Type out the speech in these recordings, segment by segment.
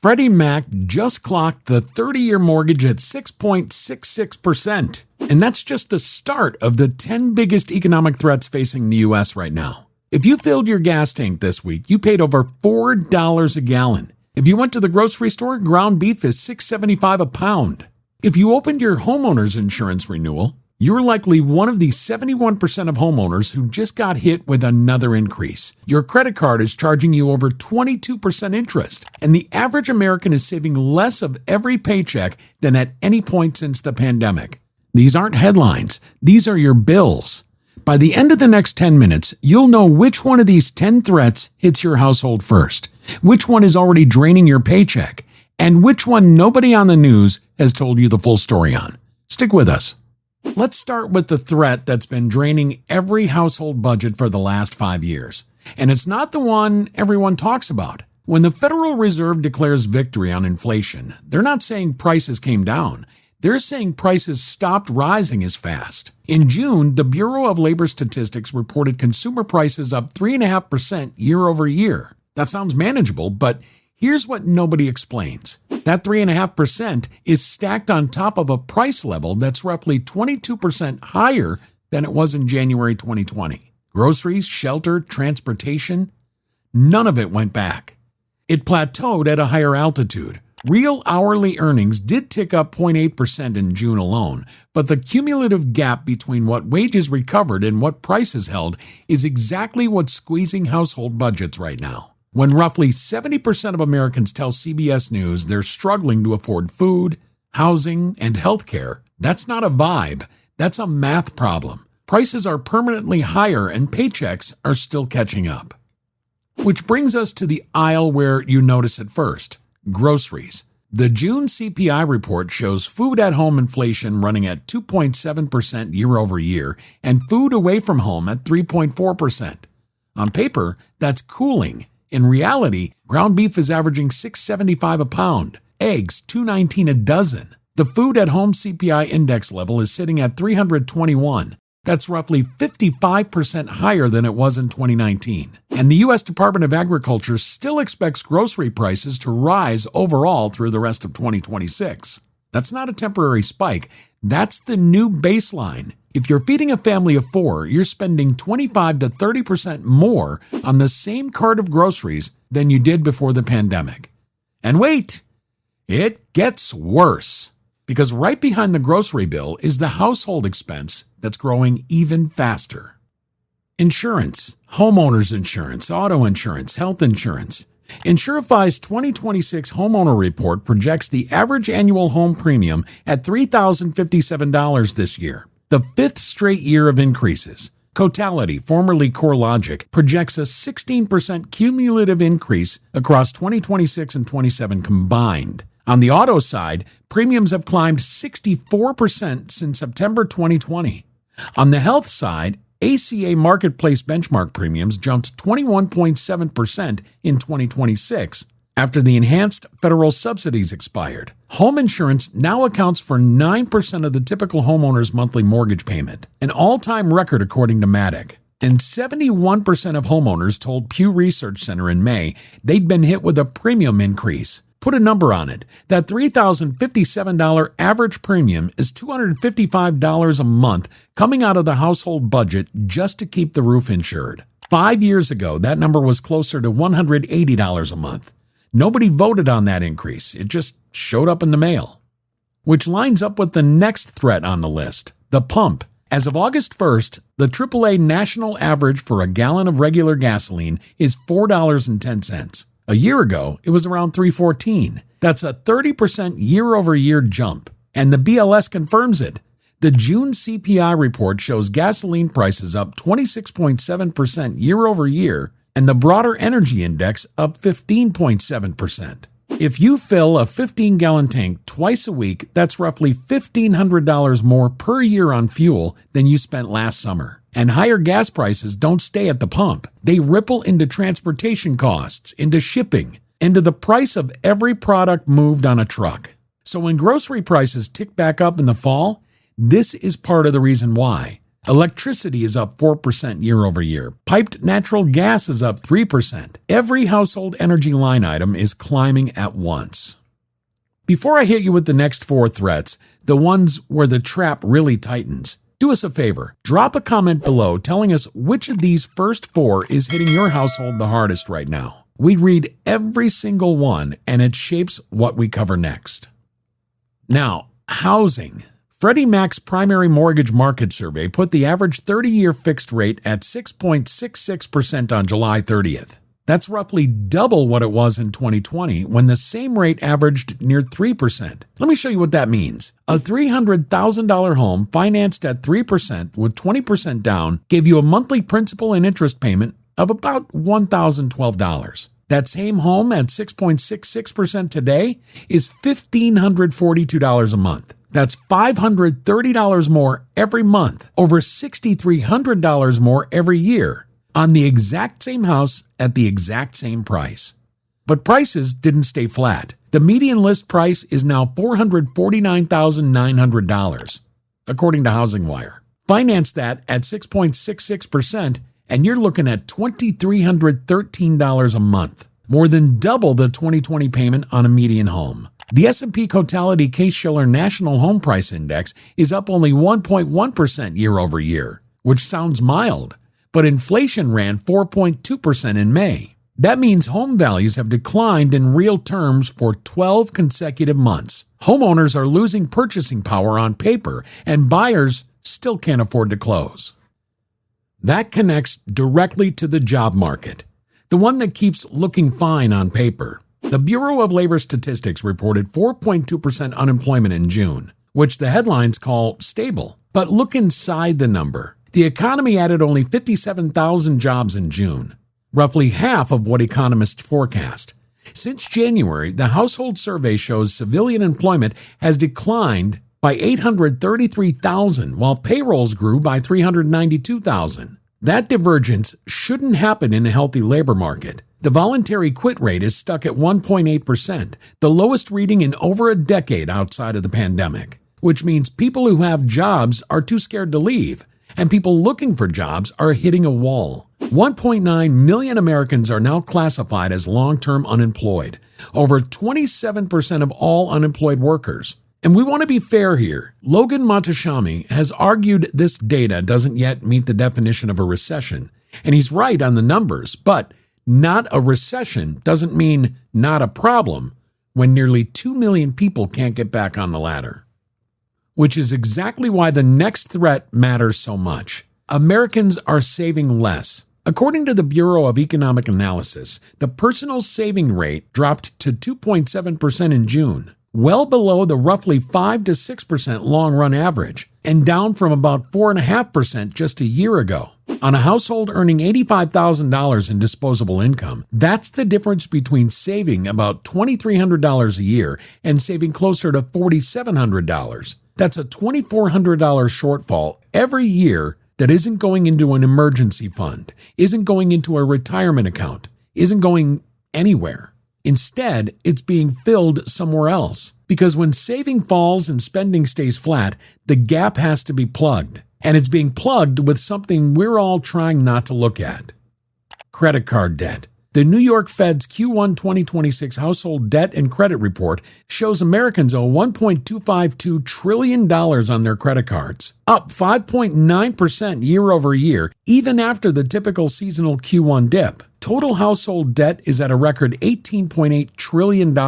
Freddie Mac just clocked the 30-year mortgage at 6.66%. And that's just the start of the 10 biggest economic threats facing the U.S. right now. If you filled your gas tank this week, you paid over $4 a gallon. If you went to the grocery store, ground beef is $6.75 a pound. If you opened your homeowner's insurance renewal, you're likely one of the 71% of homeowners who just got hit with another increase. Your credit card is charging you over 22% interest, and the average American is saving less of every paycheck than at any point since the pandemic. These aren't headlines. These are your bills. By the end of the next 10 minutes, you'll know which one of these 10 threats hits your household first, which one is already draining your paycheck, and which one nobody on the news has told you the full story on. Stick with us. Let's start with the threat that's been draining every household budget for the last 5 years. And it's not the one everyone talks about. When the Federal Reserve declares victory on inflation, they're not saying prices came down. They're saying prices stopped rising as fast. In June, the Bureau of Labor Statistics reported consumer prices up 3.5% year over year. That sounds manageable, but here's what nobody explains. That 3.5% is stacked on top of a price level that's roughly 22% higher than it was in January 2020. Groceries, shelter, transportation, none of it went back. It plateaued at a higher altitude. Real hourly earnings did tick up 0.8% in June alone, but the cumulative gap between what wages recovered and what prices held is exactly what's squeezing household budgets right now. When roughly 70% of Americans tell CBS News they're struggling to afford food, housing, and health care, that's not a vibe, that's a math problem. Prices are permanently higher and paychecks are still catching up. Which brings us to the aisle where you notice it first, groceries. The June CPI report shows food at home inflation running at 2.7% year over year and food away from home at 3.4%. On paper, that's cooling. In reality, ground beef is averaging $6.75 a pound, eggs $2.19 a dozen. The food at home CPI index level is sitting at 321. That's roughly 55% higher than it was in 2019. And the U.S. Department of Agriculture still expects grocery prices to rise overall through the rest of 2026. That's not a temporary spike. That's the new baseline. If you're feeding a family of 4, you're spending 25 to 30% more on the same cart of groceries than you did before the pandemic. And wait, it gets worse. Because right behind the grocery bill is the household expense that's growing even faster. Insurance, homeowners insurance, auto insurance, health insurance. Insurify's 2026 homeowner report projects the average annual home premium at $3,057 this year, the 5th straight year of increases. Cotality, formerly CoreLogic, projects a 16% cumulative increase across 2026 and 27 combined. On the auto side, premiums have climbed 64% since September 2020. On the health side, ACA Marketplace benchmark premiums jumped 21.7% in 2026 after the enhanced federal subsidies expired. Home insurance now accounts for 9% of the typical homeowner's monthly mortgage payment, an all-time record according to Matic. And 71% of homeowners told Pew Research Center in May they'd been hit with a premium increase. Put a number on it. That $3,057 average premium is $255 a month coming out of the household budget just to keep the roof insured. 5 years ago, that number was closer to $180 a month. Nobody voted on that increase. It just showed up in the mail. Which lines up with the next threat on the list, the pump. As of August 1st, the AAA national average for a gallon of regular gasoline is $4.10. A year ago, it was around $3.14. That's a 30% year-over-year jump, and the BLS confirms it. The June CPI report shows gasoline prices up 26.7% year-over-year, and the broader energy index up 15.7%. If you fill a 15-gallon tank twice a week, that's roughly $1,500 more per year on fuel than you spent last summer. And higher gas prices don't stay at the pump. They ripple into transportation costs, into shipping, into the price of every product moved on a truck. So when grocery prices tick back up in the fall, this is part of the reason why. Electricity is up 4% year over year. Piped natural gas is up 3%. Every household energy line item is climbing at once. Before I hit you with the next 4 threats, the ones where the trap really tightens, do us a favor. Drop a comment below telling us which of these first 4 is hitting your household the hardest right now. We read every single one, and it shapes what we cover next. Now, housing. Freddie Mac's primary mortgage market survey put the average 30-year fixed rate at 6.66% on July 30th. That's roughly double what it was in 2020 when the same rate averaged near 3%. Let me show you what that means. A $300,000 home financed at 3% with 20% down gave you a monthly principal and interest payment of about $1,012. That same home at 6.66% today is $1,542 a month. That's $530 more every month, over $6,300 more every year, on the exact same house at the exact same price. But prices didn't stay flat. The median list price is now $449,900, according to Housing Wire. Finance that at 6.66%, and you're looking at $2,313 a month, more than double the 2020 payment on a median home. The S&P Totality Case-Shiller National Home Price Index is up only 1.1% year over year, which sounds mild, but inflation ran 4.2% in May. That means home values have declined in real terms for 12 consecutive months. Homeowners are losing purchasing power on paper, and buyers still can't afford to close. That connects directly to the job market, the one that keeps looking fine on paper. The Bureau of Labor Statistics reported 4.2% unemployment in June, which the headlines call stable. But look inside the number. The economy added only 57,000 jobs in June, roughly half of what economists forecast. Since January, the household survey shows civilian employment has declined by 833,000, while payrolls grew by 392,000. That divergence shouldn't happen in a healthy labor market. The voluntary quit rate is stuck at 1.8%, the lowest reading in over a decade outside of the pandemic, which means people who have jobs are too scared to leave, and people looking for jobs are hitting a wall. 1.9 million Americans are now classified as long-term unemployed, over 27% of all unemployed workers. And we want to be fair here. Logan Montashami has argued this data doesn't yet meet the definition of a recession, and he's right on the numbers, but not a recession doesn't mean not a problem when nearly 2 million people can't get back on the ladder. Which is exactly why the next threat matters so much. Americans are saving less. According to the Bureau of Economic Analysis, the personal saving rate dropped to 2.7% in June, well below the roughly 5 to 6% long-run average, and down from about 4.5% just a year ago. On a household earning $85,000 in disposable income, that's the difference between saving about $2,300 a year and saving closer to $4,700. That's a $2,400 shortfall every year that isn't going into an emergency fund, isn't going into a retirement account, isn't going anywhere. Instead, it's being filled somewhere else. Because when saving falls and spending stays flat, the gap has to be plugged. And it's being plugged with something we're all trying not to look at. Credit card debt. The New York Fed's Q1 2026 household debt and credit report shows Americans owe $1.252 trillion on their credit cards, up 5.9% year over year, even after the typical seasonal Q1 dip. Total household debt is at a record $18.8 trillion.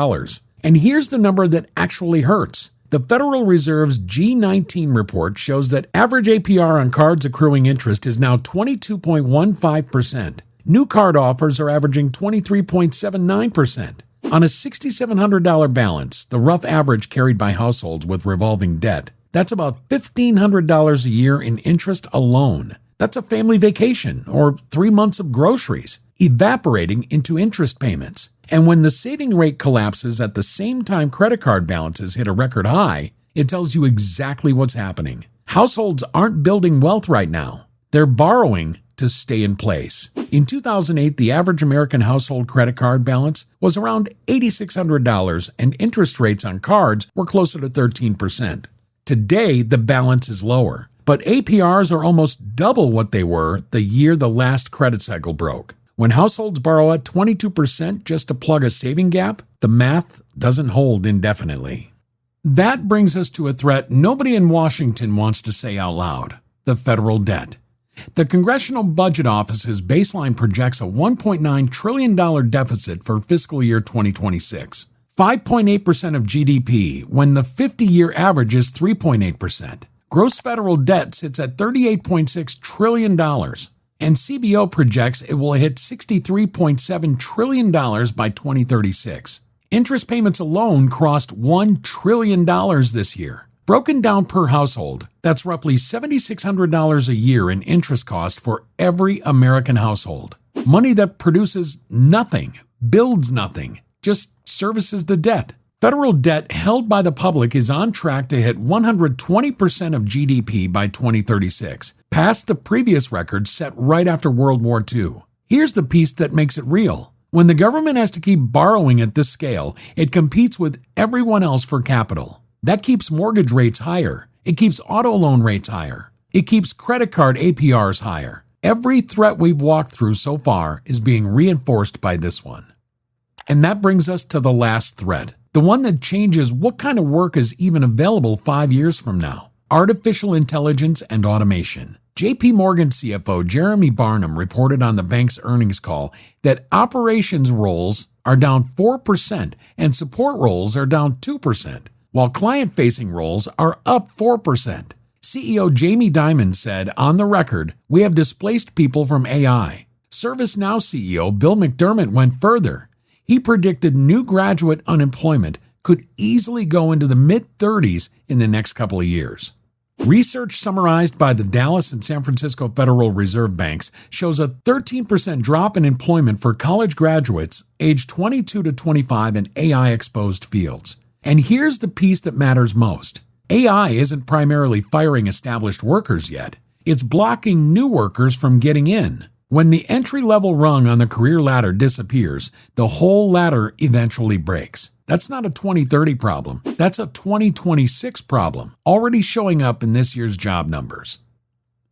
And here's the number that actually hurts. The Federal Reserve's G19 report shows that average APR on cards accruing interest is now 22.15%. New card offers are averaging 23.79%. On a $6,700 balance, the rough average carried by households with revolving debt, that's about $1,500 a year in interest alone. That's a family vacation or 3 months of groceries, evaporating into interest payments. And when the saving rate collapses at the same time credit card balances hit a record high, it tells you exactly what's happening. Households aren't building wealth right now. They're borrowing to stay in place. In 2008, the average American household credit card balance was around $8,600, and interest rates on cards were closer to 13%. Today, the balance is lower, But APRs are almost double what they were the year the last credit cycle broke. When households borrow at 22% just to plug a saving gap, the math doesn't hold indefinitely. That brings us to a threat nobody in Washington wants to say out loud: the federal debt. The Congressional Budget Office's baseline projects a $1.9 trillion deficit for fiscal year 2026, 5.8% of GDP, when the 50-year average is 3.8%. Gross federal debt sits at $38.6 trillion, and CBO projects it will hit $63.7 trillion by 2036. Interest payments alone crossed $1 trillion this year. Broken down per household, that's roughly $7,600 a year in interest cost for every American household. Money that produces nothing, builds nothing, just services the debt. Federal debt held by the public is on track to hit 120% of GDP by 2036, past the previous record set right after World War II. Here's the piece that makes it real. When the government has to keep borrowing at this scale, it competes with everyone else for capital. That keeps mortgage rates higher. It keeps auto loan rates higher. It keeps credit card APRs higher. Every threat we've walked through so far is being reinforced by this one. And that brings us to the last threat, the one that changes what kind of work is even available 5 years from now: artificial intelligence and automation. JP Morgan CFO Jeremy Barnum reported on the bank's earnings call that operations roles are down 4% and support roles are down 2%. While client-facing roles are up 4%. CEO Jamie Dimon said, on the record, "We have displaced people from AI." ServiceNow CEO Bill McDermott went further. He predicted new graduate unemployment could easily go into the mid-30s in the next couple of years. Research summarized by the Dallas and San Francisco Federal Reserve Banks shows a 13% drop in employment for college graduates aged 22 to 25 in AI-exposed fields. And here's the piece that matters most. AI isn't primarily firing established workers yet. It's blocking new workers from getting in. When the entry-level rung on the career ladder disappears, the whole ladder eventually breaks. That's not a 2030 problem. That's a 2026 problem, already showing up in this year's job numbers.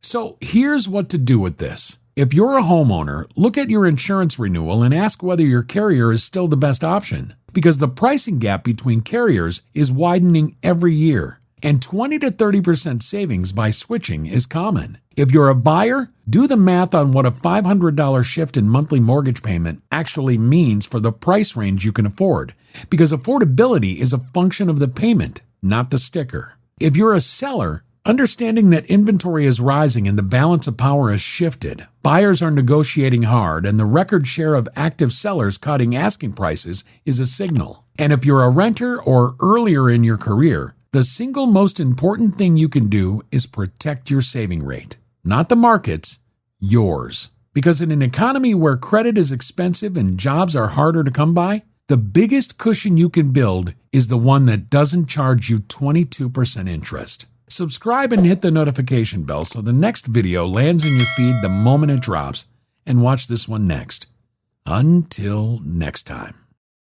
So here's what to do with this. If you're a homeowner, look at your insurance renewal and ask whether your carrier is still the best option, because the pricing gap between carriers is widening every year, and 20 to 30% savings by switching is common. If you're a buyer, do the math on what a $500 shift in monthly mortgage payment actually means for the price range you can afford, because affordability is a function of the payment, not the sticker. If you're a seller, understanding that inventory is rising and the balance of power has shifted, buyers are negotiating hard, and the record share of active sellers cutting asking prices is a signal. And if you're a renter or earlier in your career, the single most important thing you can do is protect your saving rate. Not the market's, yours. Because in an economy where credit is expensive and jobs are harder to come by, the biggest cushion you can build is the one that doesn't charge you 22% interest. Subscribe and hit the notification bell so the next video lands in your feed the moment it drops, and watch this one next. Until next time.